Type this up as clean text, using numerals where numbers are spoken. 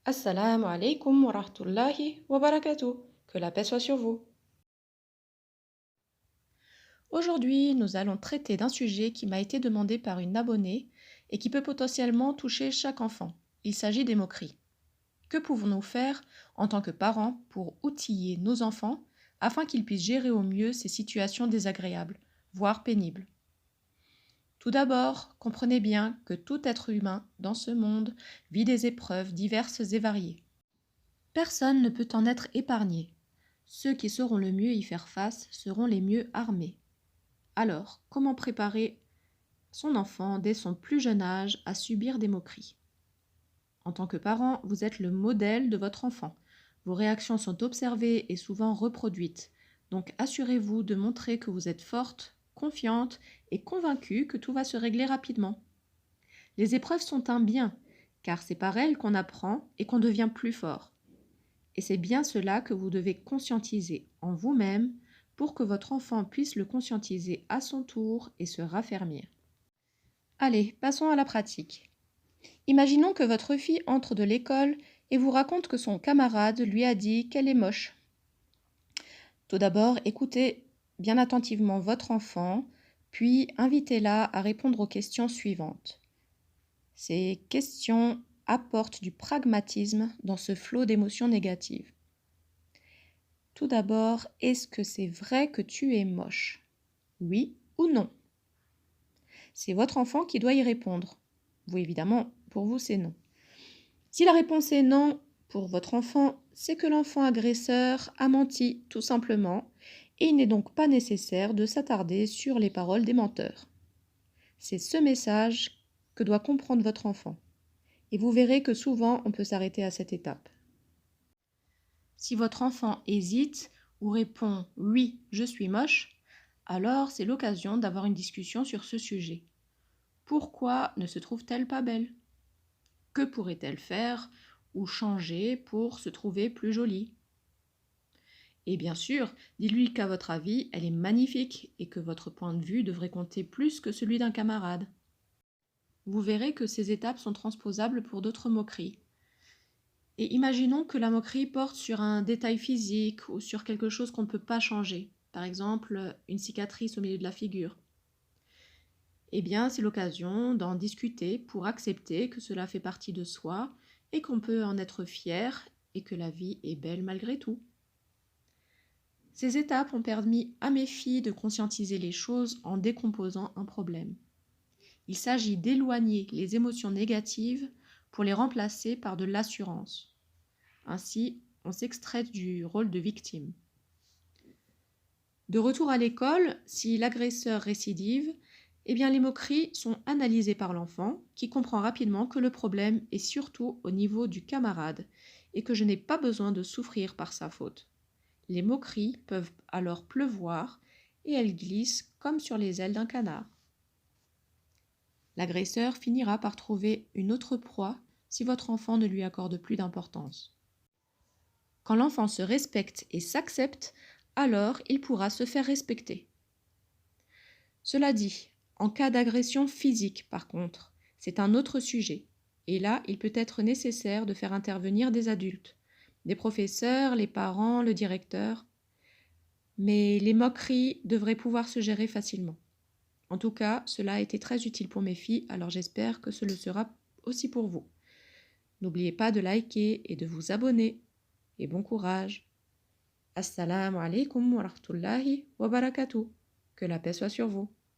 Assalamu alaikum wa rahmatullahi wa barakatuh. Que la paix soit sur vous. Aujourd'hui, nous allons traiter d'un sujet qui m'a été demandé par une abonnée et qui peut potentiellement toucher chaque enfant. Il s'agit des moqueries. Que pouvons-nous faire en tant que parents pour outiller nos enfants afin qu'ils puissent gérer au mieux ces situations désagréables, voire pénibles? Tout d'abord, comprenez bien que tout être humain dans ce monde vit des épreuves diverses et variées. Personne ne peut en être épargné. Ceux qui sauront le mieux y faire face seront les mieux armés. Alors, comment préparer son enfant dès son plus jeune âge à subir des moqueries? En tant que parent, vous êtes le modèle de votre enfant. Vos réactions sont observées et souvent reproduites. Donc assurez-vous de montrer que vous êtes forte, confiante et convaincue que tout va se régler rapidement. Les épreuves sont un bien, car c'est par elles qu'on apprend et qu'on devient plus fort. Et c'est bien cela que vous devez conscientiser en vous-même pour que votre enfant puisse le conscientiser à son tour et se raffermir. Allez, passons à la pratique. Imaginons que votre fille entre de l'école et vous raconte que son camarade lui a dit qu'elle est moche. Tout d'abord, écoutez bien attentivement votre enfant, puis invitez-la à répondre aux questions suivantes. Ces questions apportent du pragmatisme dans ce flot d'émotions négatives. Tout d'abord, est-ce que c'est vrai que tu es moche? Oui ou non? C'est votre enfant qui doit y répondre. Vous, évidemment, pour vous, c'est non. Si la réponse est non pour votre enfant, c'est que l'enfant agresseur a menti, tout simplement, et il n'est donc pas nécessaire de s'attarder sur les paroles des menteurs. C'est ce message que doit comprendre votre enfant. Et vous verrez que souvent, on peut s'arrêter à cette étape. Si votre enfant hésite ou répond « oui, je suis moche », alors c'est l'occasion d'avoir une discussion sur ce sujet. Pourquoi ne se trouve-t-elle pas belle? Que pourrait-elle faire ou changer pour se trouver plus jolie? Et bien sûr, dites-lui qu'à votre avis, elle est magnifique et que votre point de vue devrait compter plus que celui d'un camarade. Vous verrez que ces étapes sont transposables pour d'autres moqueries. Et imaginons que la moquerie porte sur un détail physique ou sur quelque chose qu'on ne peut pas changer, par exemple une cicatrice au milieu de la figure. Eh bien, c'est l'occasion d'en discuter pour accepter que cela fait partie de soi et qu'on peut en être fier et que la vie est belle malgré tout. Ces étapes ont permis à mes filles de conscientiser les choses en décomposant un problème. Il s'agit d'éloigner les émotions négatives pour les remplacer par de l'assurance. Ainsi, on s'extrait du rôle de victime. De retour à l'école, si l'agresseur récidive, eh bien les moqueries sont analysées par l'enfant qui comprend rapidement que le problème est surtout au niveau du camarade et que je n'ai pas besoin de souffrir par sa faute. Les moqueries peuvent alors pleuvoir et elles glissent comme sur les ailes d'un canard. L'agresseur finira par trouver une autre proie si votre enfant ne lui accorde plus d'importance. Quand l'enfant se respecte et s'accepte, alors il pourra se faire respecter. Cela dit, en cas d'agression physique, par contre, c'est un autre sujet. Et là, il peut être nécessaire de faire intervenir des adultes, des professeurs, les parents, le directeur. Mais les moqueries devraient pouvoir se gérer facilement. En tout cas, cela a été très utile pour mes filles, alors j'espère que ce le sera aussi pour vous. N'oubliez pas de liker et de vous abonner. Et bon courage. Assalamu alaikum wa rahmatullahi wa barakatuh. Que la paix soit sur vous.